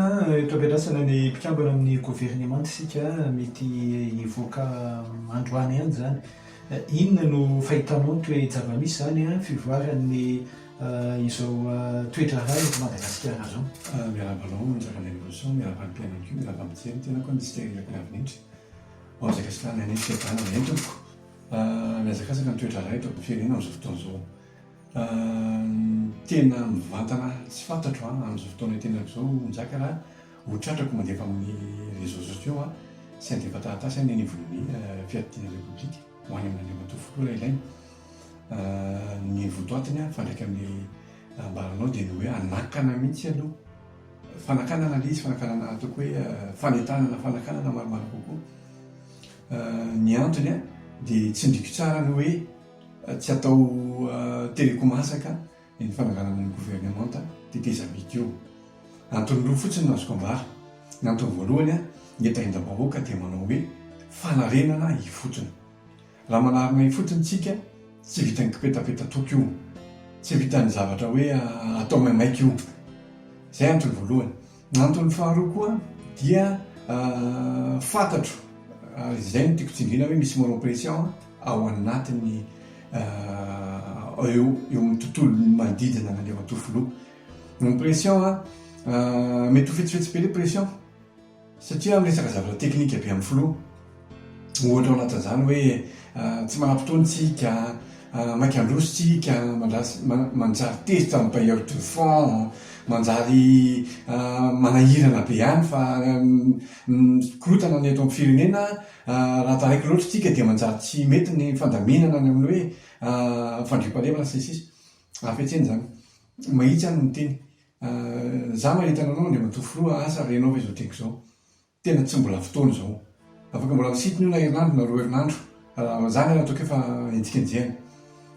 toam-piadrasana ny mpikambana amin'ny gouvernement sika mety hivoaka androany ihany zany. Inona no fahitanao toe zava-misy zany a fivoaran'ny izao toetra ray eto Madagasikara zao? Miarabanao manjaka ny évolution, miarabany mpianakio, miarabany mijery tena koa misy teraka avinitra. Mazaka sy tany any fiadanana ihany tompoko. Miazakazaka ny toetra ray eto amin'ny firenena amin'izao fotoana izao. Tena mivantana tsy fantatro amin'izao fotoana tenako izao mizaka raha hotratrako mandefa amin'ny réseaux sociaux sy andefa taratasy any anivon'ny fiadina repoblika ho any amin'ny andriamatoa folola ilaina. Ny votoatiny fandraika amin'ny ambaranao dia ny hoe anakana mihitsy aloha fanakanana ilay izy fanakanana ataoko hoe fanetanana fanakanana maromaro kokoa. Ny antony dia tsy ndriko tsara ny hoe tsy atao telekomasaka ny fanangana amin'ny gouvernement teteza video. Antony roa fotsiny no azoko ambara. Ny antony voalohany ny entahinam-bahoaka dia manao hoe fanarenana hifotony. Raha manarina hifotony tsika tsy vitany kipetapeta toky io, tsy vitany zavatra hoe atao maimaika io. Izay antony voalohany. Ny antony faharoa koa dia fantatro izay no tiako tsindriana hoe misy moron pression ao anatin'ny eo amin'ny tontolo manodidina ny andriamatoa. Ny pression mety ho fetsifetsy be ilay pression satria miresaka zavatra teknika be amin'ny filoha. Ohatra ao anatin'izany hoe tsy manam-potoana tsika, maika andrositsika, manjary tezitra amin'ny bailleur de fonds, manjary manahirana be ihany fa korotana ny eto amin'ny firenena raha taraiky loatra tsika dia manjary tsy mety ny fandaminana ny amin'ny hoe fandriam-pahalemana sisy. Afetseny zany. Mahitsy any ny teny. Za mahitana anao andriamatoa filoha asa renao fa izao teko izao. Tena tsy mbola fotoana izao. Afaka mbola misitiny io na herinandro na roa herinandro. Zany raha ataoko efa enjikenjehana.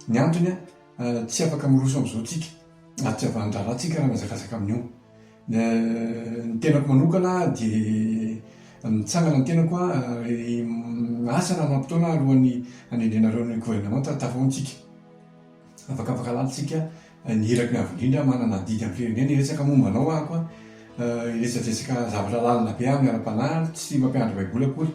Ny antony tsy afaka miroso amin'izao tsika. Tsy avy andrara tsika raha mazakazaka amin'io. Ny tenako manokana dia mitsangana ny tenako asa nanam-potoana alohan'ny hanendrenareo ny gouvernement tafahoantsika. Afaka lalitsika ny hiraky ny avo indrindra manana didy amin'ny firenena hiresaka momba anao ako hiresadresaka zavatra lalina be miara-panahy tsy mampiandry baiboly akory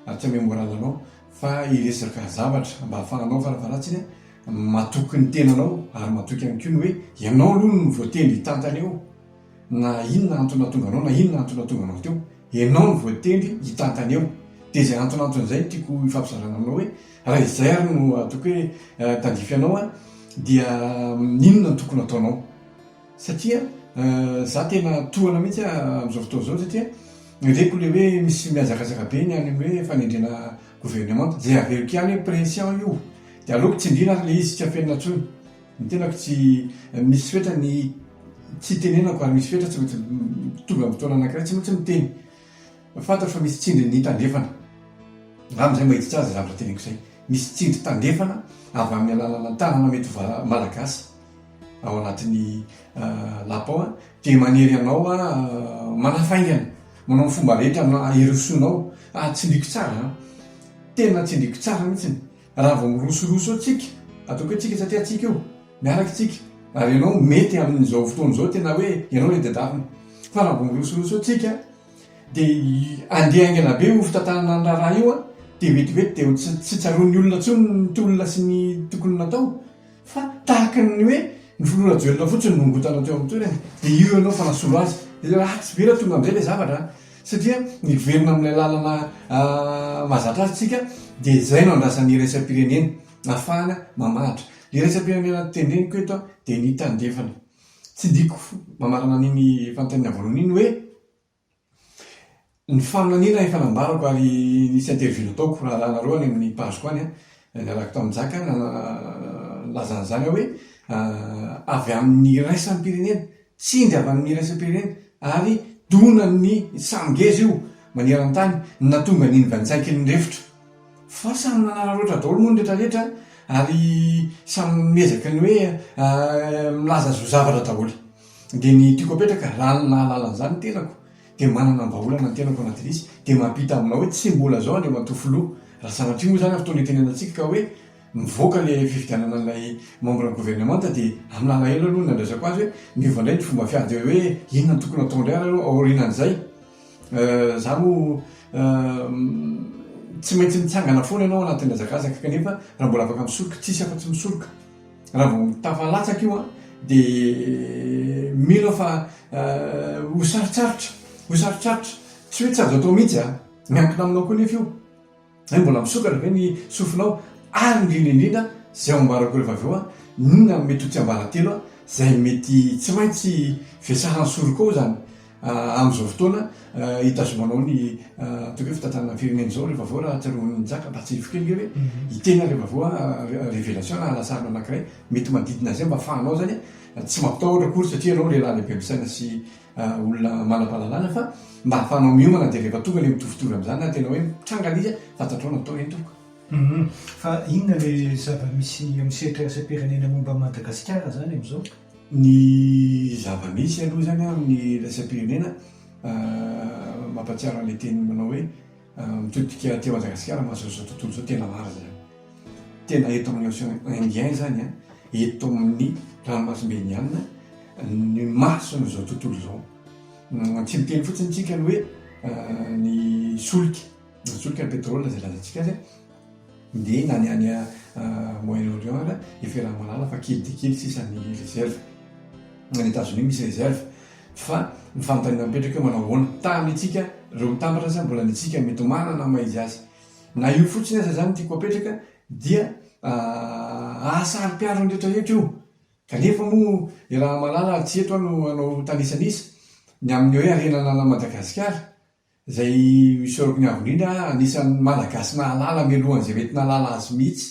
ary tsy hamemoa ralanao fa hiresaka zavatra mba ahafahanao farafaratsiny matoky ny tenanao ary matoky ihany koa ny hoe ianao aloha no voatendry hitantany eo na inona antony natonga anao na inona antony natonga anao teo, ianao no voatendry hitantany eo. Dia izay anton'izay tiako hifampizarana aminao hoe raha izay ary no ataoko hoe tandrify anao dia inona no tokony ataonao. Satria za tena tohana mihitsy amin'izao fotoana izao satria reko ilay hoe misy miazakazaka be ny any hoe fanendrena gouvernement izay averiko ihany hoe pression io dia aleoko tsindriana ary ilay izy tsy afenina intsony. Ny tenako tsy misy fetra ny tsy tenenako ary misy fetra tsy maintsy tonga amin'ny fotoana anankiray tsy maintsy miteny. Fantatro fa misy tsindry ny tandrefana. Raha amin'izay mahitsy azy zavatra teneniko izay. Misy tsindry tandrefana avy amin'ny alalana tanana mety malagasy ao anatin'ny lapao dia manery anao manafaingana manao fomba rehetra hirosonao. Tsindriko tsara, tena tsindriko tsara mihitsy. Raha vao mirosoroso tsika ataoko hoe tsika satria tsika io miaraka tsika ary ianao mety amin'izao fotoana izao tena hoe ianao ilay dadavina. Fa raha vao mirosoroso tsika dia andeha aingana be ho fitantanana ny raha io dia vetivety dia tsy tsaroan'ny olona intsony ny tolona sy ny tokony natao fa tahaka ny hoe ny folona joelona fotsiny no ngotana teo amin'ny toerana dia io ianao fa nasolo azy. Ratsy be raha tonga amin'izay ilay zavatra satria niverina amin'ilay lalana mahazatra azy tsika dia izay no andrasan'ny iraisam-pirenena ahafahana mamahatra. Ilay iraisam-pirenena tendreniko eto dia ny tandrefana. Tsy diko mamarana an'iny fanontaniana voalohany iny hoe ny faminaniana efa nambarako ary nisy interview nataoko raha nareo any amin'ny paziko any niaraka tamin'ny Jaka lazan'izany hoe avy amin'ny iraisam-pirenena, tsindry avy amin'ny iraisam-pirenena ary donan'ny samgezy io maneran-tany natonga n'iny vanitsainky ny refitra. Fa samy nanararoatra daholo moa ny rehetrarehetra ary samy miezaka ny hoe milaza zo zavatra daholo. Dia ny tiako apetraka raha nahalalan'izany tenako dia manana mbaolana ny tenako anatin'izy dia mampita aminao hoe tsy mbola zao andriamatoa filoha. Raha sanatria moa zany fotoana itenenantsika ka hoe mivoaka le fifidianana an'ilay membre gouvernementa dia amin'ny lala elo aloha nandraisako azy hoe miova indray ny fomba fiady hoe inona no tokony atao indray aloha aorinan'izay za mo tsy maintsy mitsangana foana ianao anatin'ny hazakazaka kanefa raha mbola afaka misoloka tsisy afa-tsy misoloka raha vao mitafalatsaka io a dia mila fa ho sarotsarotra tsy hoe tsy azo atao mihitsy a miankina aminao koa nefa io zay mbola misokatra ve ny sofinao ary indrindraindrindra zay ambarako rehefa avy eo a nona mety ho tsy ambarantelo a zay mety tsy maintsy vesahan'ny soroka ao zany amin'izao fotoana hitazomanao ny ataoko hoe fitantanana firenena zao rehefa avao raha tsaroan'ny jaka mba tsy rifikely hoe itena rehefa avao a révélation na halasarina anankiray mety manodidina zay mba afahanao zany tsy mampitahotra akory satria anao lehilahy lehibe misaina sy olona manam-pahalalana fa mba ahafahanao miomana dia rehefa tonga le mitovitovy amin'izany na tena hoe mitranga izy fantatrao natao eny tokoka. Fa inona le zava-misy amin'ny sehatra iraisam-pirenena momba Madagasikara zany amin'izao? Ny zava-misy aloha zany amin'ny iraisam-pirenena mampatsiaro an'ilay teny manao hoe mitodika teo Madagasikara mahazao tontolo zao tena maro zany tena eto amin'ny océan Indien zany a eto amin'ny ranomasimbe indiana ny maso n'izao tontolo zao tsy miteny fotsiny tsika ny hoe ny solika ny pétrole zay lazantsika azy dia na ny any Moyen-Orient ra efa raha malala fa kely dia kely sisan'ny réserve ny États-Unis misy réserve fa ny fanontaniana mipetraka eo manao ahoana tamin'itsika reo mitambatra zany mbola nitsika mety manana maizy azy na io fotsiny aza zany tiako apetraka dia ahasary-piaro rehetrarehetra io kanefa moa raha malala tsy eto no anao tanisanisa ny amin'ny hoe arenana Madagasikara zay isorako ny avo indrindra anisan'ny malagasy nahalala mialohan'izay mety nahalala azy mihitsy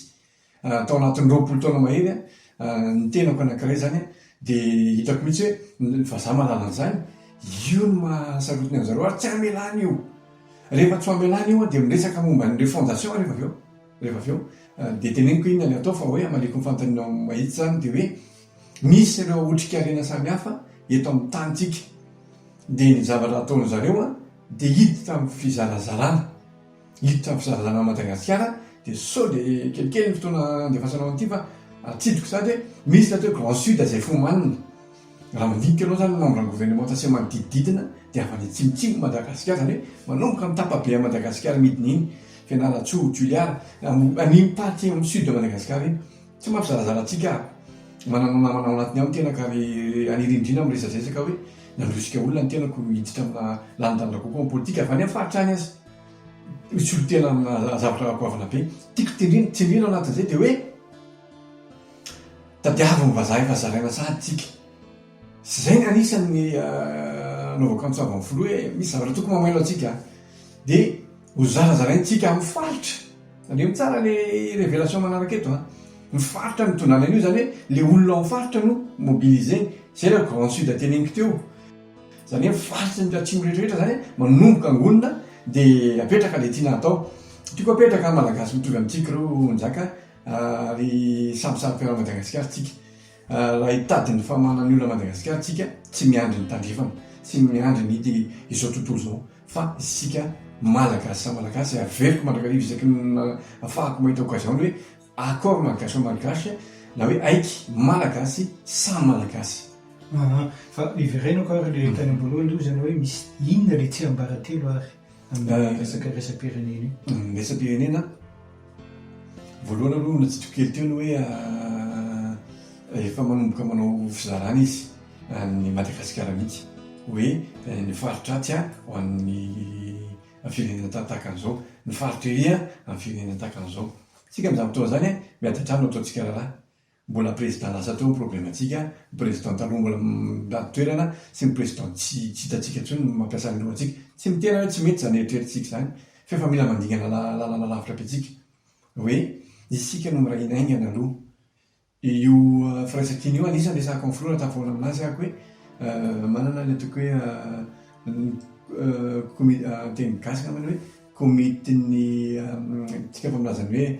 tao anatin'ny 20 taona mahery ny tenako anankiray zany dia hitako mihitsy hoe fa za malala an'izany io no mahasarotiny an'zareo ary tsy amelany io rehefa tsy amelany io dia miresaka momba n'ireo fondation rehefa avy eo dia teneniko inona ny atao fa hoe amaleko ny fanontaniana mahitsy zany dia hoe misy ireo otrikairena samihafa eto amin'ny tanitsika dia ny zavatra ataony zareo a dia hiditra amin'ny fizarazarana Madagasikara dia sao dia kelikely ny fotoana andefasanao an'ity fa atsidiko sady hoe misy atao Grand Sud zay fomanina raha mandidika anao zany membre gouvernement sy manodidididina dia avy any tsimitsimo Madagasikara zany hoe manomboka mitapabe a Madagasikara midina iny Fianaratsoa Juliara an'iny party amin'ny sud de Madagasikara iny tsy mampizarazaratsika manana namana ao anatiny ao ny tenaka ary anirindrina amin'ny resadresaka hoe nandrosika olona ny tenako hiditra amina lanindalina kokoa amin'ny politika avy any amin'ny faritra any azy misy olo tena amina zavatra goavana be tiako tsindrina ao anatin'izay dia hoe tadiavo ny vazaha efa zaraina sady tsika zay ny anisan'ny anaovako antsava amin'ny folo hoe misy zavatra tokony mamailo atsika dia ho zarazaraintsika amin'ny faritra zany hoe mitsara le révélation manaraka eto ny faritra ny tondrana an'io zany hoe le olona ao faritra no mobilisé zay le Grand Sud ateneniko teo zany hoe faritra ny atsimo rehetrarehetra zany manomboka angonina dia apetraka le tiana atao tiako apetraka malagasy mitovy amintsika reo nzaka ary sambisamby Madagasikara tsika raha hitadiny famanany olona Madagasikara tsika tsy miandry ny tandrefana tsy miandry ny hity izao tontolo zao fa isika malagasy sa malagasy averiko mandrakarivo isaky afahako mahita occasion hoe accord malagasy ao malagasy na hoe aiky malagasy sa malagasy fa iverenako ary le tany am-boalohany io zany hoe misy inona le tsy ambaratelo ary amin'ny resaka resa-pirenena io resa-pirenena voalohany aloha natsitoko kely teo ny hoe efa manomboka manao fizarana izy ny Madagasikara mihitsy hoe ny faritra atsy ho an'ny firenena tahaka an'izao ny faritra ery amin'ny firenena tahaka an'izao tsika amin'izany fotoana zany miadatrano ataontsika raharaha mbola président lasa teo problématsika président taloha mbola miady toerana sy ny président tsy hitatsika intsony mampiasa ny lohatsika tsy mitena hoe tsy mety zany eritreritsika zany fa efa mila mandingana lalana lavitra be tsika hoe isika no miray inaingana aloha io firaisan-kiny io anisany resahako amin'ny filona tafoana aminazy ahako hoe manana ny ataoko hoe teny gasy ngamany hoe komiteny tsika fa milazany hoe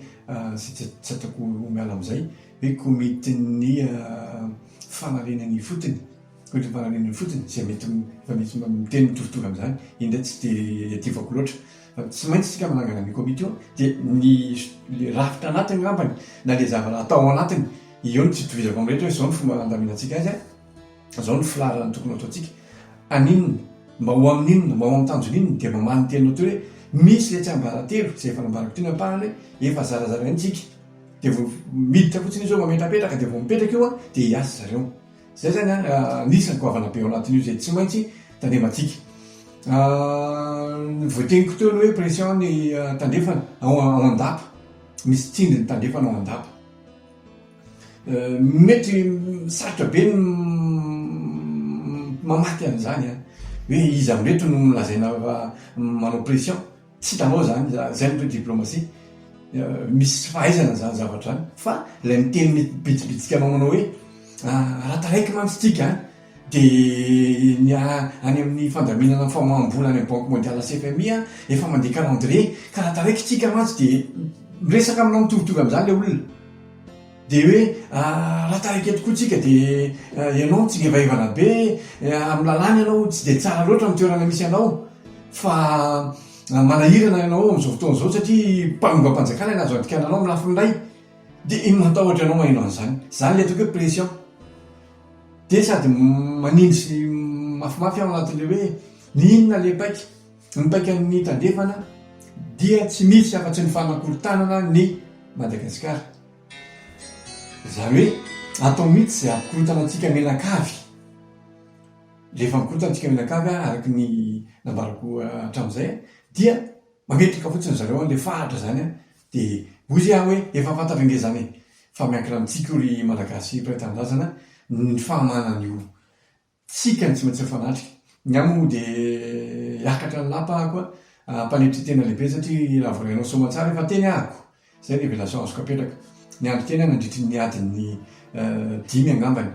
tsy ataoko miala amin'izay hoe komiteny fanarenany fotony komiteny fanarenany fotony zay mety efa misy miteny mitovitovy amin'izany indray tsy dia ativako loatra fa tsy maintsy tsika manangana ny komity io dia ny rafitra anatiny ngambany na le zavatra atao anatiny io no tsy tovizako amin'rehetra hoe zao ny fomba andaminantsika azy a zao ny filarany tokony ataontsika aninona mba ho amin'inona mba ho amin'ny tanjoninona dia mamany tenao teo hoe misy le tsy ambaratelo zay efa nambarako teny ampahany hoe efa zarazara intsika dia vo miditra fotsiny izy eo mametrapetraka dia vo mipetraka io a dia hiasa zareo zay zany a nisany goavana be ao anatin'io zay tsy maintsy tandematsika voateniko teo aloha hoe pression ny tandefana ao an-dapa misy tsindry ny tandefana ao an-dapa mety sarotra be ny mamaky an'izany a hoe izy amreto no milazaina manao pression tsy hitanao zany zay ny hoe diplomatie misy fahaizana zany zavatra zany fa ilay miteny bitsibitsika anao manao hoe raha taraiky mantsitsika a dia ny any amin'ny fandaminana famambola any banque mondiale CFMI a efa mandeha calendrier ka raha taraiky tsika mantsy dia miresaka aminao mitovitovy amin'izany le olona dia hoe raha taraiky etokoa tsika dia ianao tsy ngevaivana be amin'ny lalàna ianao tsy dia tsara loatra amin'ny toerana misy ianao fa manahirana ianao amin'izao fotoana izao satria mpamomba-panjakana nazo antikana anao amin'ny lafiny iray dia iny matahotra ianao maheno an'izany zany le ataoko hoe pression dia sady manindry sy mafimafy ao anatin'le hoe ny inona le paiky ny paiky amin'ny tandefana dia tsy misy afa-tsy ny fanakorontanana ny Madagasikara zany hoe atao mihitsy zay ampikorontanatsika menakavy rehefa mikorontanatsika menakavy araky ny nambarako hatramin'izay dia mametrika fotsiny zareo an'le fahatra zany a dia ozy aho hoe efa fantatra nge zany fa miankina amintsika ry malagasy mpiray-tanindrazana ny fahamanana io tsika ny tsy maintsy mifanatrika ny amo dia hiakatra ny lapa koa mpanetry tena lehibe satria raha vorenao somatsara efa teny ahako zay ny révélation azoko apetraka ny andro tena nandritry ny adiny 5 angambany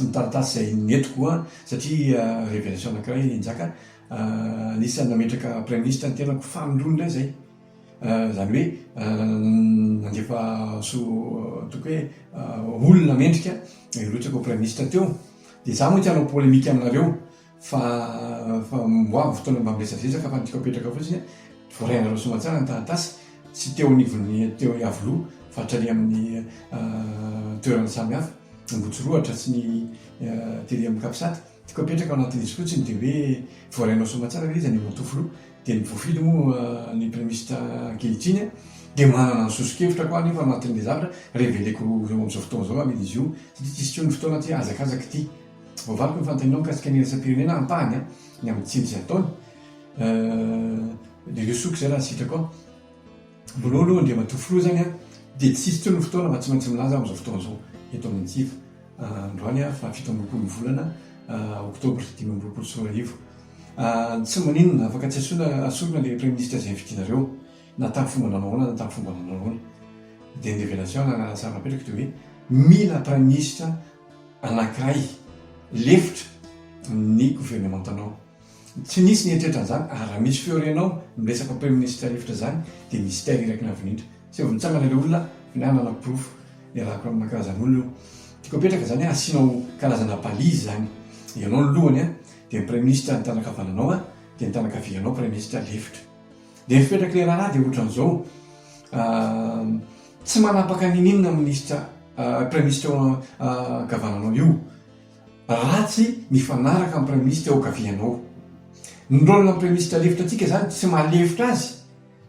ny taratasy zay netiko a satria révélation anankiray njaka nisany nametraka premier ministre ny tenako famindrony indray zay zany hoe nandefa toko hoe olona mendrika irotsaka premier ministre teo dia za moa tsy hanao polémique aminareo fa mboavy fotoana mba miresazesaka fa nitiko apetraka fotsiny voarainareo somatsara ny taratasy tsy teo anivony teo avoloha fa hatrany amin'ny toerana samihafa mbotsoroatra sy ny tely amin'ny kapisata tiko apetraka ao anatin'izy fotsiny dia hoe voarainao somatsara izy any matofoloha dia ny voafily moa ny premier ministre ankehitriny dia manana ny sosokevitra koa nefa anatin'le zavatra révéleko amin'izao fotoana izao amidy izy io satria tsisy teo ny fotoana ty azakazaka ity voavaliko nyfantaninao mikasika ny irasam-pirenena ampahany ny amin'ny tsindry sy ataony le lesoky zay raha sitrako ao voaloha aloha ndre matofoloha zany a dia tsisy teo ny fotoana fa tsy maintsy milaza amin'izao fotoana izao eto amin'ny tsiva androany a fa 7 ambin'ny volana oktobra 5 ambin'ny sy 10 tsy maninona afaka tsy asorona le premier ministre zay vitinareo na tamin'ny fomba nanaoana na tamin'ny fomba nanaoana dia ny révélation nanasara napetraka dia hoe mila premier ministre anankiray lefitra ny gouvernementanao tsy nisy ny eritreretra an'izany raha misy fiorenao miresaka premier ministre lefitra zany dia mystère iraky navinindra sy vonitsangana le olona finanana profo le rahako amina karazan'olona io tiako apetraka zany asianao karazana balizy zany ianao ny lohany a dia ny premier ministre ny tanakavananao a dia ny tanakavianao premier ministre lefitra dia mipetraka le raha dia ohatran'izao tsy manapaka ninina ministre premier ministre gavananao io ratsy mifanaraka amin'ny premier ministre ao gavianao ny rôlina premier ministre lefitra atsika zany tsy mahalefitra azy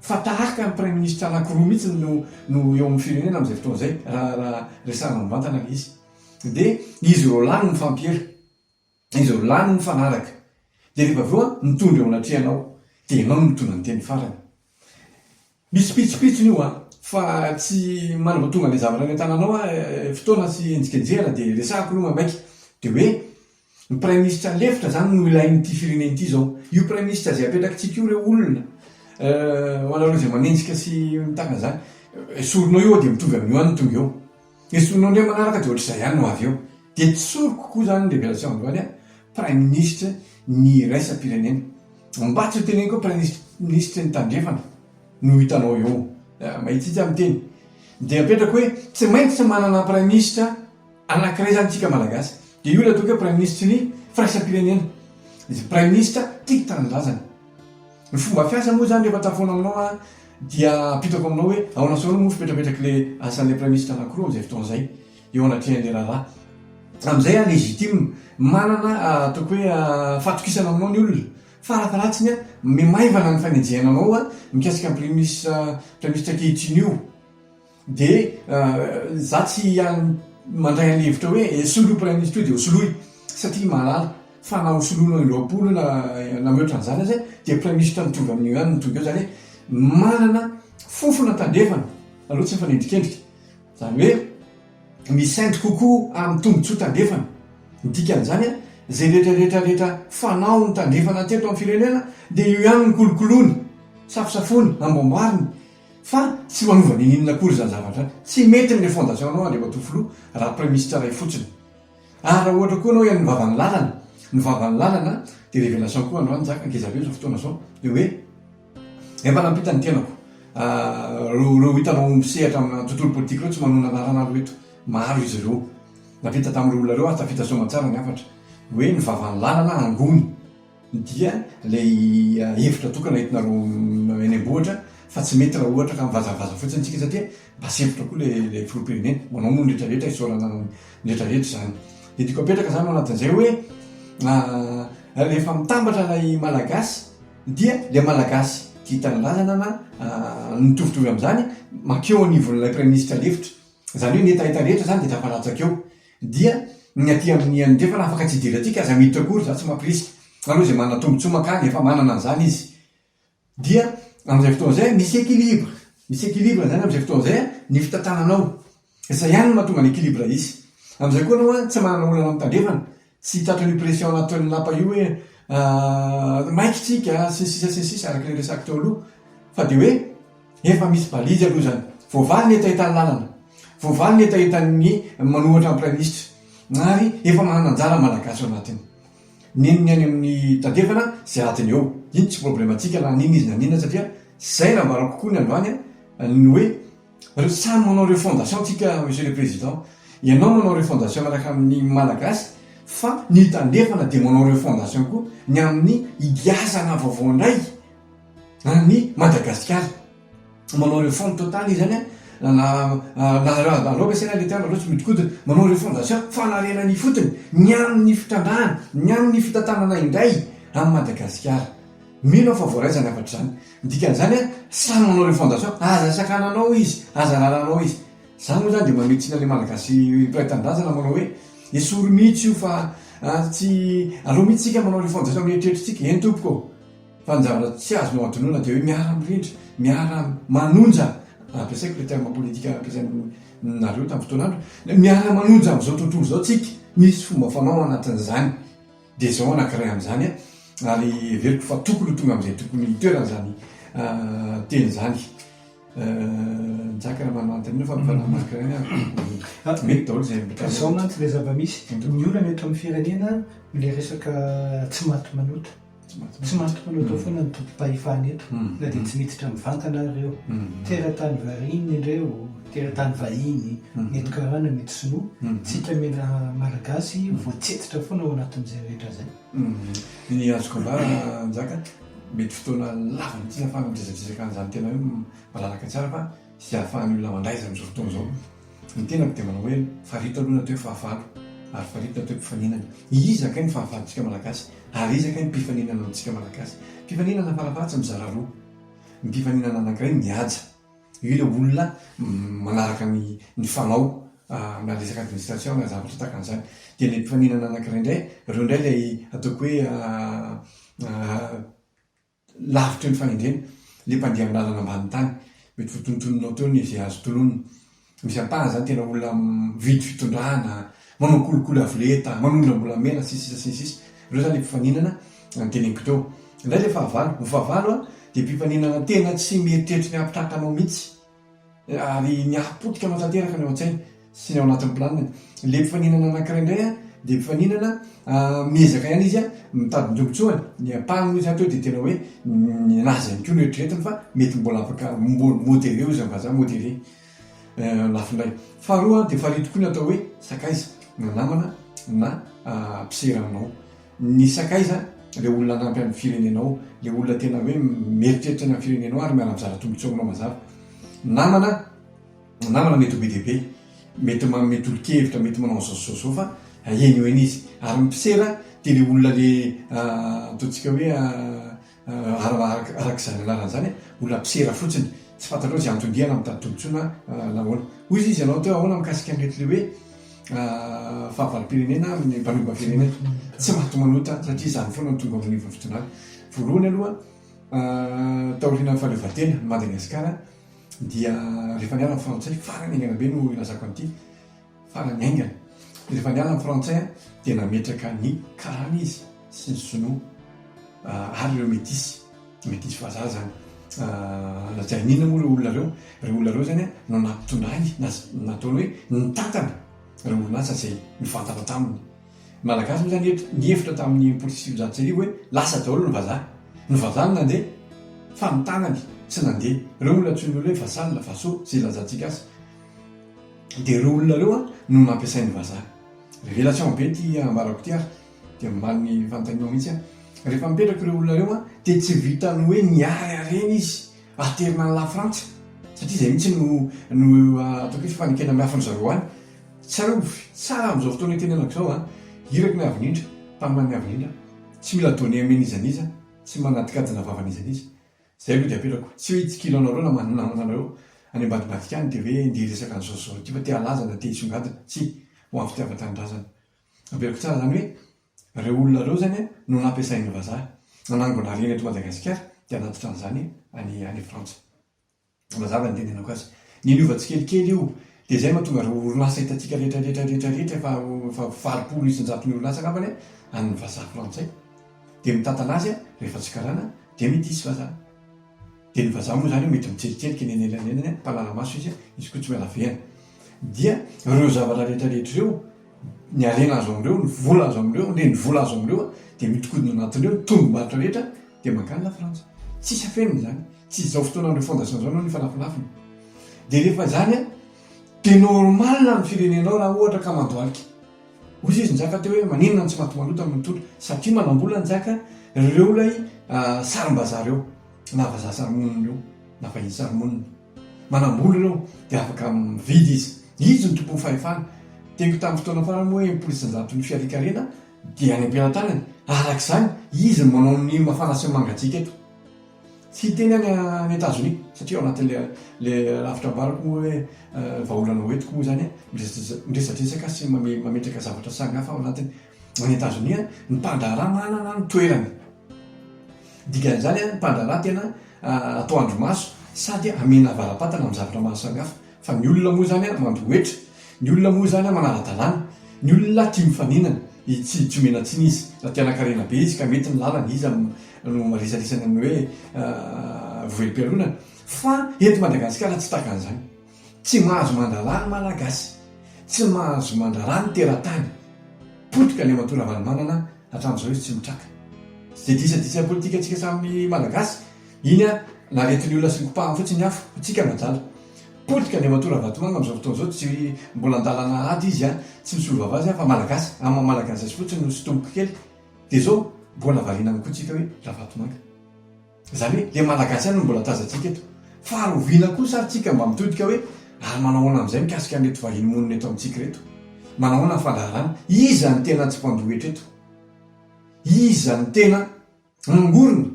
fa tahaka ny premier ministre anankiroa mihitsy no eo amin'ny firenena amin'izay fotoana izay raha resarina mivantana le izy dia izy ro lany mifampiera izy ro lany mifanaraka dia rehefa aveo a mitondra eo anatrehanao dia ianao no mitondra ny teny farany misy pitsopitsony io a fa tsy manamba tonga le zavatra ny an-tananao a fotoana sy enjikenjera dia resahako no mamaiky dia hoe ny premier ministre lefitra zany no ilain'ity firenena ity zao io premier ministre zay apetrakintsika io reo olona ho anareo zay manenjika sy mitana zany esorinao io dia mitovy amin'io any tonga eo esorinao ndray manaraka dia ohatr'izay ihany no avy eo dia tsoro kokoa zany ny révélation androany a premier ministre ny raisam-pirenena mba tsy ho teneny koa premier ministre ny tandrefana no hitanao eo mahitsitsy amin'ny teny dia apetraka hoe tsy maintsy manana premier ministre anankiray zany tsika malagasy dia io le ataoko hoe premier ministre ny firaisam-pirenena izy premier ministre tiako tanindrazana ny fomba fiasa moa zany rehefa tafoana aminao a dia apitako aminao hoe aonasoana moa fipetrapetraky le asan'le praministra anakiroa zay fotoan'izay eo anatrehan'le raharaha am'izay a légitime manana ataoko hoe fatokisana aminao ny olona fa rahataratsiny a mimaivana ny fanenjehana anao a mikasika praministra kehitriny io de za tsy mandray an'levitra hoe soloy praministra io de hosoloy satria mahalala fa na hosoloina loapolo na mihoatra n'zany azy de praministra mitovy amin'io any mitonga eo zany hoe manana fofona tandrefana aloha tsy mifanendrikendrika zany hoe misainty kokoa amin'ny tombontsoa tandrefana dikan'izany a zay rehetrarehetrarehetra fanao ny tandrefana teto amin'ny firenena de io ihany ny kolokoloany safosafony amboamboariny fa tsy manovany ininona akory zany zavatra tsy mety n'le fondation anao andrefa tofoloha raha praministra ray fotsiny ary raha ohatra koa anao ihany nyvavan'ny lalana de révélation koa anao anjaka ankezaveo zao fotoana zao de hoe efa nampitany tenako reo hitanao misehatra amina tontolo politika reo tsy manona anaranalo eto maro izy ireo napita tamin'ireo olona reo tafita somatsara ny afatra hoe ny vavan'ny lalana angony dia lay hevitra tokana hitinareo eny ambohatra fa tsy mety raha ohatra ka mivazavaza fotsiny tsika satria mba sevitra koa le filoam-pirenena manao moa nretrarehetra isorana nretrarehetra zany de tiako apetraka zany ao anatin'izay hoe rehefa mitambatra lay malagasy dia le malagasy hitany lazana na nitovitovy am'zany makeo anivon'lay praministra lefitra zany hoe netaheta rehetra zany de tafalatsakeo dia ny aty amin'ny andrefana afaka tsy idira atsika aza miditra akory za tsy mampirisika aloha zay manana tombontsomakany efa manana an'zany izy dia am'izay fotoan'izay misy équilibre zany am'izay fotoan'izay ny fitantananao zay ihany no mahatonga ny équilibre izy am'izay koa anao a tsy manana olana mitandrefana tsy hitatran'io pression anatin'ny lapa io hoe maiky tsika sisisisisy araky le resaky teo aloha fa de hoe efa misy balizy aloha zany voavaly ny etaetan'ny lalana voavaly ny etaetan'ny manohatra amin'ny praministra ary efa manana anjara malagasy ao anatiny ninony any amin'ny tandrefana zay atiny eo iny tsy problématika na nina izy na nina satria zay nambarako kokoa ny androany ny hoe samy manao reo fondation tsika monsieur le président ianao manao reo fondation araka amin'ny malagasy fa ny tandrefana de manao reo fondation koa ny amin'ny idiasana vaovao indray ny Madagasikara manao reo fond total izy zany aloha sena le tiana aloha tsy midikodina manao reo fondation fanarena ny fotony ny amin'ny fitandrahana ny amin'ny fitantanana indray amin'ny Madagasikara mino fa voaraizany afatra zany dikan'izany a samy manao reo fondation aza sakananao izy aza raranao izy zany moa zany de mametsina le malagasy praitandrazana manao hoe esory mihitsy io fa tsy aloha mihitsy tsika manao reo fondation mieritreritsika eny tompoko fa nyzavatra tsy azonao antonona de hoe miara mirindra miara manonja ampiasaiko le terme politika ampiasainareo tamin'ny fotoanandro miara manonja am'izao tontolo zao tsika misy fomba fanao anatin'izany de zao anakiray am'izany a ary veriko fa tokony tonga am'izay tokony itoerana zany teny zany njakana manantany fa mifanamankiray mety daholo zay zao mantsy le zava-misy ny olana eto amin'ny firenena le resaka tsy maty manota tsy maty manota foana ny tompom-pahefany eto na de tsy miditra mivantana reo teratany variny ireo teratany vahiny mety karana mety sinoa tsika mena malagasy voatsetitra foana ao anatin'izay rehetra zay ny azoko mba njaka mety fotoana lava mitsy ahafahana midresadresaka an'izany tena hoe malalaka tsara fa sy ahafahany olona mandray zany zao fotoana zao ny tenako de manao hoe farito aloha nateo fahafalo ary farito nateo mpifaninana izakay ny fahafalantsika malagasy ary izakay ny mpifaninana amintsika malagasy mpifaninana farafaratsy mizara roa ny mpifaninana anakiray mihaja io le olona manaraka ny fanao na resaka administration na zavatra taka an'izany de le mpifaninana anakiray indray reo indray lay ataoko hoe lavitra ny fanendrena le mpandeha amin'ny lalana ambany tany mety fotontononao teo ny zay azo tononona misy ampahany zany tena olona vidy fitondrana manao kolokolo avoleta manondra mbola mena sisisisisisy reo zany le mpifaninana anteneniko teo indray le fahavalo ny fahavalo a de mpifaninana tena tsy mieritreritra ny ampitratanao mihitsy ary ny apotika matanteraka ny ao an-tsainy sy ny ao anatin'ny planina le mpifaninana anakiray indray a de mpifaninana miezaka ihany izy a mitadindombotsoany ny ampahany izy ateo de tena hoe nazy any koa no eritreretiny fa mety mbola afaka modéré izy avaza modéré lafindray faharoa de farito koa ny atao hoe sakaiza na namana na mpiseranao ny sakaiza le olona anampy amin'ny firenenao, le olona tena hoe mieritreritra ny amin'ny firenenao ary miara mizara tombontsoanao mazava. Namana mety ho be dehibe, mety mety olo-kevitra, mety manao zao fa eny eny izy. Ary mpisera dia le olona le ataontsika hoe arak'izany anarana zany, olona mpisera fotsiny, tsy fantatrao zay antondriana mitady tombontsoana nahoana. Hoy izy ianao teo ahoana mikasika an'reto le hoe fahavalo-pirenena amin'ny mpanoba-firenena, tsy mahato manota satria izany foana no tonga amin'ny fotoana. Voalohany aloha taoriana fahaleovan-tena Madagasikara dia rehefa niala amin'ny frantsay farany aingana be no ilazako an'ity, farany aingana. Rehefa niala amin'ny frantsay dia nametraka ny karana izy sy ny sinoa ary ireo métis vazaha zany. Zay nina moa reo olona reo zany no nampitondrany nataony hoe nitantana reo orinasa zay mifantatra taminy. Malagasy moa zany nihevitra tamin'ny policy sy hoe lasa daholo ny vazaha nandeha fa nitanany tsy nandeha. Reo olona antsoiny hoe vasalla vaso zay lazantsika azy. Dia reo olona reo no nampiasain'ny vazaha. Révélation be ty ambarako ty ary dia ambany ny fanontaniana mihitsy rehefa mipetraka ireo olona reo dia tsy vitany hoe niary areny izy aterina ny la Frantsa satria zay mihitsy no ataoko hoe fifanikena miafiny zareo any. Tsara amin'izao fotoana itenenako zao irako ny avin'indra mpamany avin'indra tsy mila donné amen'izaniza, tsy manadikadina vavan'izaniza. Zay aloha dia apetrako tsy hoe itsikilo anareo na mananareo any ambadibadika any dia hoe ndeha resaka an'izao ty fa te halaza na te hisongadina, tsy ho amin'ny fitiavan-tanindrazana. Apetrako tsara zany hoe reo olona reo zany no nampiasain'ny vazaha nanangona reny eto Madagasikara dia natitra an'izany any Frantsa. Mazava ny tenenako azy. Niniova tsikelikely io dia zay mahatonga reo orinasa hitantsika rehetra fa valopolo isan-jato ny orinasa angambany any vazaha frantsay. Dia mitantana azy rehefa tsy karana dia métis vazaha. Dia ny vazaha moa zany mety mitseritrerika ny enelanenany mpahalala maso izy koa tsy miala veana. Dia reo zavatra rehetra ireo ny arena azo amindreo, ny vola azo amindreo, ny vola azo amindreo dia mitokodina anatin'ireo tombom-barotra rehetra dia mankany la Frantsa. Tsisy afeniny zany, tsy izao fotoana amin'ireo fondation zao no ny falafinafiny. Dia rehefa zany dia normalina ny firenenao raha ohatra ka mandohalika. Ozy izy nizaka teo hoe maninona ny tsy mahato manota amin'ny tondro satria manam-bola nizaka reo ilay sarim-bazaha reo na vazaha sarimonina reo na vahiny sarimonina. Manam-bola reo dia afaka mividy izy ny tompon'ny fahefana. Teko tamin'ny fotoana farany moa hoe impolo isan-jato ny fiarikarena dia any am-pianantanany arak'izany izy manao ny mafana sy mangatsika eto. Tsy teny any États-Unis satria ao anatin'le rafitra ambarako moa hoe vahaolana hoentiko moa zany miresadresaka sy mametraka zavatra samihafa ao anatiny. Any États-Unis ny mpandraharaha manana ny toerany. Dikan'izany ny mpandraharaha tena atao andromaso sady amena varam-patana amin'ny zavatra maro samihafa. Fa ny olona moa zany mandohetra, ny olona moa zany manara-dalàna, ny olona tia mifaninana tsy omena tsiny izy raha tiana-karena be izy ka mety ny lalana izy no maresaresana ny hoe voelim-pialonana. Fa eto Madagasikara tsy tahaka an'izany. Tsy mahazo mandraraha ny malagasy, tsy mahazo mandraraha ny teratany. Potika le matora vanomanana hatramin'izao izy tsy mitraka. Zay disadisa politika antsika samy malagasy iny naretin'ny olona sy ny kopahany fotsiny afo tsika majala. Politika ny matora vatomanga amin'izao fotoana izao tsy mbola andalana ady izy tsy misolo vavazy fa malagasy amin'ny malagasy azy fotsiny no sotomboka kely. Dia zao mbola variana koa tsika hoe ravatomanga. Zany hoe le malagasy ihany no mbola tazantsika eto. Faharoviana kosa ary tsika mba mitodika hoe ary manahoana amin'izay mikasika an'reto vahiny monina eto amintsika reto. Manahoana ny fandaharana. Iza ny tena tsy mpandohetra eto? Iza ny tena nangorona?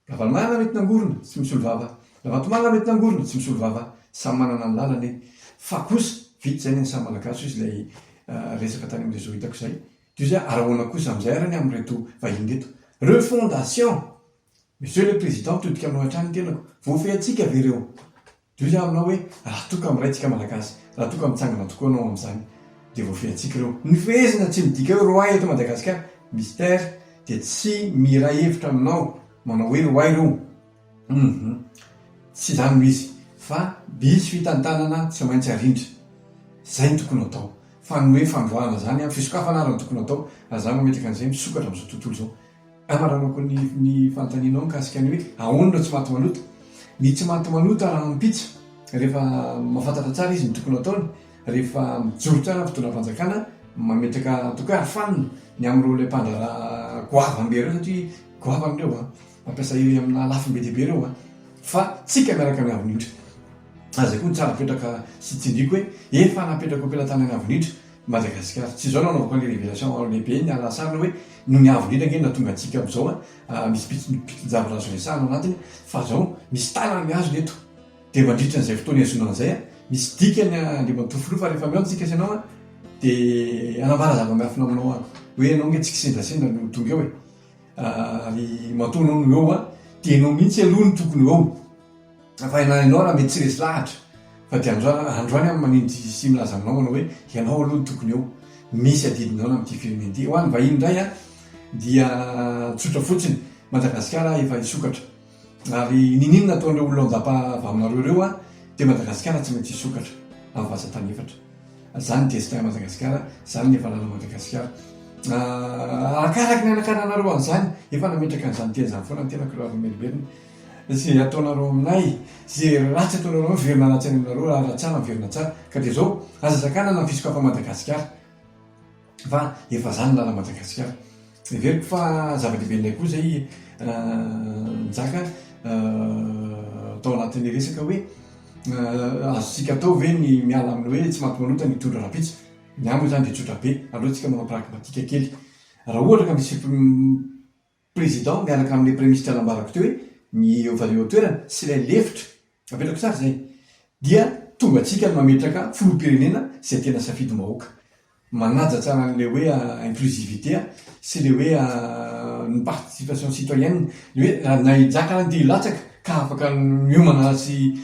Ravalomanana mety nangorona tsy misolo vava. Ravatomanga mety nangorona tsy misolo vava. Samy manana ny lalany fa kosa vita zay ny samy malagasy izy ilay resaka tany amin'izao hitako izay. Toy izay arahoana kosa amin'izay arany amin'reto vahiny reto. Refondation. Monsieur le président mitodika aminao hatrany tenako. Voafehy antsika ve ireo? Toy izay aminao hoe raha toka amin'iraintsika malagasy, raha toka mitsangana tokoa anao amin'izany dia voafehy antsika ireo. Ny fehezina tsy midika hoe roay eto Madagasikara. Mystère dia tsy miray hevitra aminao manao hoe roay ireo. Tsy izany no izy. Fa misy fitantanana tsy maintsy arindra. Zay ny tokony atao. Fa ny hoe fandroana zany fisokafana ary ny tokony atao. Azaho mametraka an'izay misokatra amin'izao tontolo izao. Amaranako ny fanontanianao mikasika ny hoe ahoana tsy mahato manota. Ny tsy mahato manota raha mipitsa rehefa mahafantatra tsara izy ny tokony ataony, rehefa mijoro tsara fotoana fanjakana mametraka tokoa ary fanina ny am'ireo le mpandraraha goava be reo satria goava amindreo mampiasa io amina lafimbe dehibe reo fa tsika miaraka amin'ny avinitra aza koa ny tsara petraka sy tsindriko hoe efa napetraka ampelatana ny avinitra Madagasikara tsy zao nanaovako le révélation lehibe ny alasarina hoe no ny avinitra nge na tonga atsika am'izao misy pitsinjavarazo resahana anatiny fa zao misy tanany miazo eto de mandritra n'izay fotoana iazona an'izay misy dikany le matofolo fa rehefa miaotsika sy anao de anambara zava-miafina aminao hoe anao nge tsika sendasenda no tonga eo ary matonao no eo de anao mihitsy aloha ny tokony eo fa ianao raha mety tsy resy lahatra fa de androany amin'ny manindry sy milaza aminao manao hoe ianao aloha ny tokony eo misy adidinao na amin'ity firenena ty ho any vahiny indray dia tsotra fotsiny Madagasikara efa isokatra ary ninino nataon'ireo olona andapa-vaminareo reo de Madagasikara tsy maintsy isokatra amin'ny vasa-tany efatra zany destin Madagasikara zany ny efanana Madagasikara akaraky ny anakananareo an'izany efa nametraka an'izany teny zany foana ny tena kiloaromelombelona sy ataonareo aminay sy ratsy ataonareo verina ratsy any aminareo raha tsara miverina tsara ka de zao aza zakana na fisokafa Madagasikara fa efa zany lala Madagasikara veriko fa zava-dehibe indray koa zay nijaka tao anatin'ny resaka hoe azontsika atao ve ny miala amin'ny hoe tsy maty-manota ny tondra rapitsy ny amiko zany de tsotra be alohantsika manao pragmatika kely raha ohatra ka misy président miaraka amin'le premier ministre alambarako teo hoe ny valeo toerana sy ilay lefitra apetrako tsara zay dia tonga atsika ny mametraka filoham-pirenena zay tena safidy mahoaka manaja tsara n'le hoe inclusivité sy le hoe ny participation citoyenne le hoe na hijakana de hilatsaka ka afaka miomana sy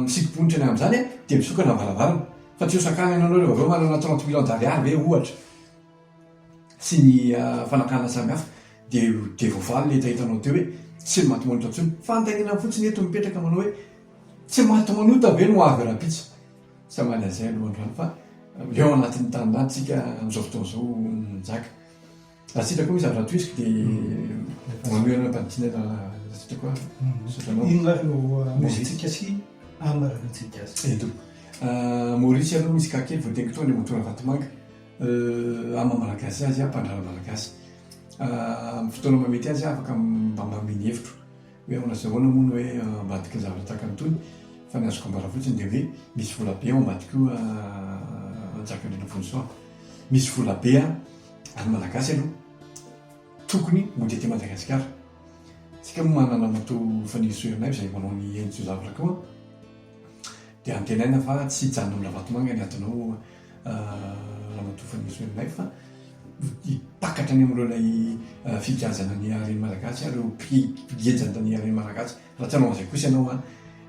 misikoponitra ny amin'izany de misokana varavarana fa tsy osakana ianao reo aveo manana 30 millions d'ariary ve ohatra sy ny fanakana samihafa de voavaly le tahitanao teo hoe tsy maty-manota ntsony fantanina fotsiny eto mipetraka manao hoe tsy maty-manota ve no avy rapitsy sy malazay alohandroany fa eo anatin'ny taninatsika am'izao fotoan'izao mijaka asitra koa misy zavatra toisiko de mameona mpanidina asitra koa sotranao inona no mozitsika sy amaratsika eto Maurice aloha misy kakely voatengy toa le motora vatomanga ama malagasy azy mpandrara malagasy fotoana mamety azy afaka mba mameny hevitro hoe aonazahoana mono hoe ambadika ny zavatra tahaka nytony fa ny azoko ambara fotsiny de hoe misy vola be ao ambadika io jakandrena vonsoa misy vola be ary malagasy aloha tokony modety Madagasikara tsika mo manana mato fanisoanay zay manao ny enitsio zavatra koa de antenaina fa tsy hijanona amina vatomanga ny atonao raha mato fanisoanay fa hipakatra any amin'ireo lay fikazana ny areny malagasy reo mpigejana ny areny malagasy raha tsy anao an'izay kosa ianao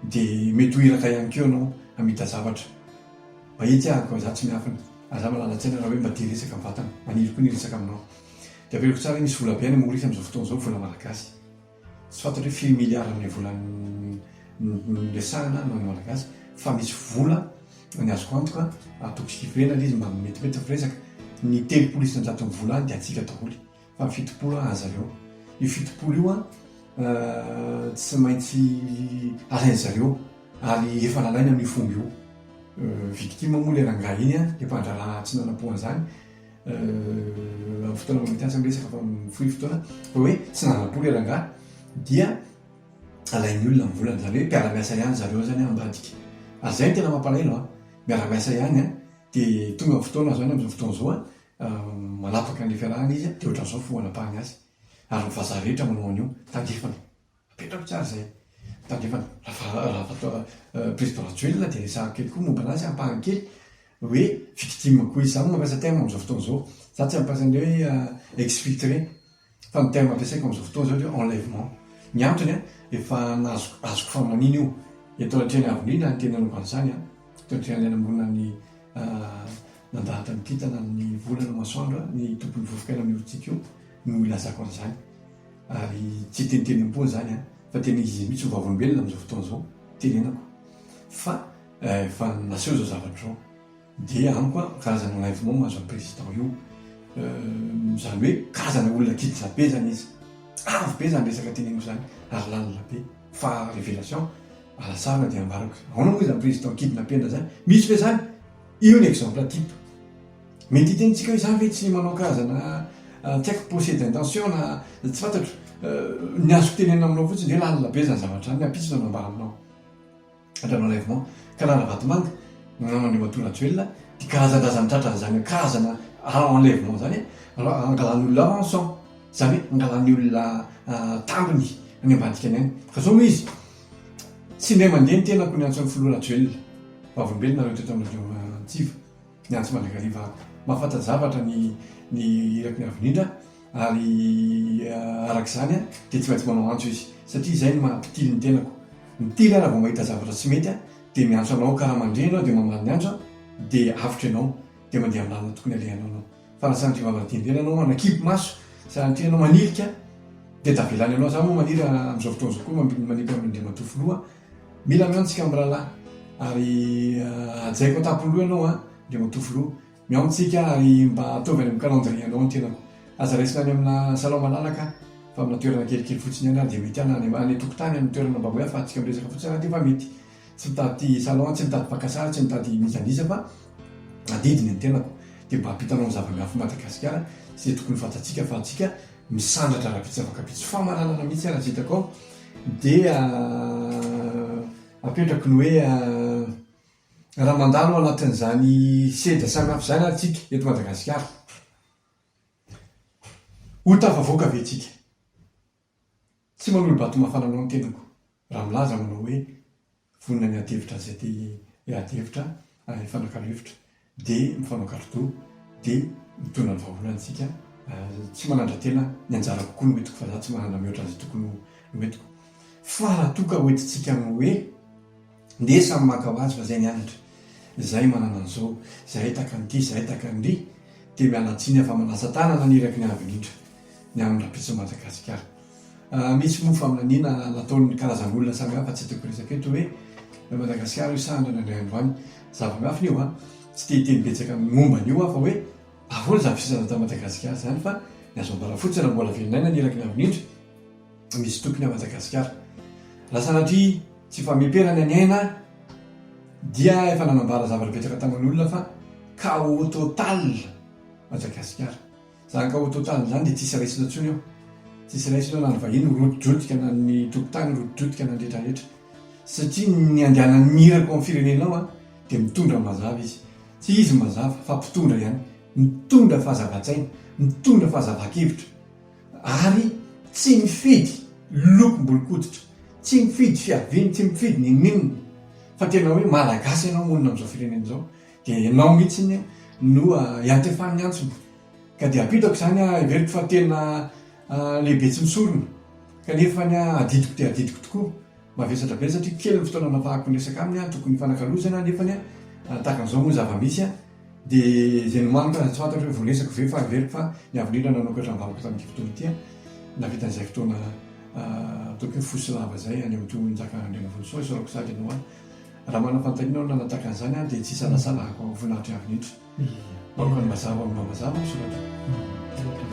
de mety ho iraka ihany keo anao amita zavatra mahitsy ahako za tsy miafina aza malala-tsaina raha hoe mba te resaka mivatana maniry koa ny resaka aminao de aperiko tsara hoe misy vola be any Maurice am'izao fotoana zao vola malagasy tsy fantatra hoe firy miliara amin'ny vola resahana no any malagasy fa misy vola ny azoko antoka atoko sifrena le izy mba metimety firesaka ny telopolo isan-jato ny vola any de atsika daholy fa ny fitopolo azareo io fitopolo io tsy maintsy alain'zareo ary efa nalaina amin'ny fomba io victime moa le rangaha iny le mpandraraha tsy nanam-poan'izany amin'ny fotoana mamety azy miresaka fa mifoy fotoana fa hoe tsy nanam-po le rangaha dia alain'ny olona ny volana zany hoe mpiara-miasa ihany zareo zany ambadika ary zay ny tena mampalahelo miara-miasa ihany de tonga ny fotoana zany am'izao fotoana zao manapaka an'le fiarahana izy de ohatran'izao foanapahany azy ary ny vazaha rehetra manao an'io tandrefana apetrako tsara zay tandrefana raha fatao président Rajoelina de resahako kely koa momba anazy ampahany kely hoe victime koa izy zany mampiasa terme am'izao fotoana zao za tsy mampiasa an'le hoe exfiltré fa ny terme ampiasaiko am'izao fotoana zao le enlèvement ny antony efa azoko famanina io eto atreny avinina ny tena novan'izany eto atreny anambolina ny nandahatra ny kitana ny volana masoandro ny tompony vovokaina amin'olotsika io no ilazako an'izany ary tsy teniteny am-pony zany fa tena izy mihitsy ho vavolombelona am'izao fotoana zao tenenako fa efa naseho zao zavatra zao de amiko karazana enlèvement mahazo amin'ny président io zany hoe karazana olona kidina be zany izy avo be zany resaka teneniko zany ary lalina be fa révélation alasarina de ambarako aona moa zany président kidnapena zany misy fe zany io ny exemple type mety itenitsika hoe zany ve tsy manao karazana tsy haiko procès d'intention na tsy fantatro ny azoko tenena aminao fotsiny hoe lalina be zany zavatra ny ampitsy no nambara aminao atranao laivement karana vatomanga nanao ny matorajoelona dia karazan-drazany tratrany zany karazana enlèvement zany angalan'ny olona rançon zany hoe angalan'ny olona tambiny any ambadikany any ka zao moa izy tsy indray mandeha ny tenako ny antson'ny filorajoelona vavombelona reo teto aminareo antsiva ny antsy mandrakariva mahafantatra zavatra ny irako ny avinindra ary arak'izany a dia tsy maintsy manao antso izy satria izay ny mampitily ny tenako mitily raha vao mahita zavatra tsy mety a dia miantso anao karaha mandre ianao dia mamilany ny antso dia avitra ianao dia mandeha amin'ny lalana tokony alehanao anao fa raha sanatria vavatiandrena anao manakipy maso sanatria ianao manilika dia tavelany ianao za moa maniry amin'izao fotoana izao koa manipy amin'indray matofoloha mila miantsika amin'ny rahalahy ary ajaiko atapoloha ianao a indray matofoloha miantsika ary mba ataovy any amin'ny calendrier anao ny tenako aza raisina any amina salon malalaka fa amina toerana kelikely fotsiny any ary dia mety any tokotany amin'ny toerana mba hoe afahantsika miresaka fotsiny ary dia fa mety tsy mitady salon tsy mitady pakasara tsy mitady mizanisa fa adidiny ny tenako dia mba hampitanao ny zava-miafy Madagasikara izay tokony fantatsika fa atsika misandratra raha-pitsy zava-kapitsy famaranana mihitsy raha tsy hitako ao dia apetrako ny hoe raha mandalo anatin'izany sedra samihafa zany atsika eto Madagasikara ho tafavoaka ve tsika tsy manolo bato mafana anao ny tenako raha milaza manao hoe vonina ny adevitra zay te adevitra fanakalo-hevitra dia mifanao karoto dia mitondra ny vahaolanatsika tsy manandra-tena ny anjara kokoa no metiko fa za tsy manana mihoatra azy tokony no metiko fa raha toka hoentitsika amin'ny hoe nde samy maka ho azy fa zay ny anatra zay manana an'izao zay taka nyity zay taka nyry dia mialatsiny afa manasa tanana niraky ny avinindra ny amin'ny rapitsa Madagasikara misy mofa aminanina nataon'ny karazan'olona samihafa tsy teko resaka eto hoe Madagasikara io sandrana indray andro any zava-miafy io a tsy tehiteny betsaka momba an'io a fa hoe ahoana zavafisana ta Madagasikara zany fa ny azo ambara fotsiny raha mbola velinaina niraky ny avinindra misy tokony a Madagasikara raha sanatria tsy fameperany any aina dia efa nanambara zavatra betsaka taman'olona fa KO total Madagasikara zany KO total zany dia tsisy raisina ntsony eo tsisy raisina na ny vahiny rotodrotika na ny tokotany rotodrotika na nrehetrarehetra satria ny andehanany mirako amin'ny firenenao a dia mitondra mazava izy tsy izy mazava fa mpitondra ihany mitondra fahazava-tsaina mitondra fahazava-kevitra ary tsy mifidy lokom-bolokoditra tsy mifidy fiaviny tsy mifidy ny ninona fa tena hoe malagasy ianao monina amin'izao firenena izao dia ianao mihitsiny no iantefan'ny antsony ka dia apitako zany everiko fa tena lehibe tsy misorona kanefa ny adidiko dia adidiko tokoa mavesatra be satria kely ny fotoana nafahako nyresaka aminy a tokony fanakalozana nefany a takan'izao moa zava-misy a dia zay nomaniko tsy fantatro hoe voaresako ve fa everiko fa ny avinindra nanao katram-bavako tamin'ity fotoana ity a navitan'izay fotoana ataoko hoe fosy lava zay any amin'ny toninjaka andrena volosoa isorako sady ianao a raha manafantanianao nanataka an'izany a dia tsy salasalahako voninahitra avinindra manokany mazava mazava misoratra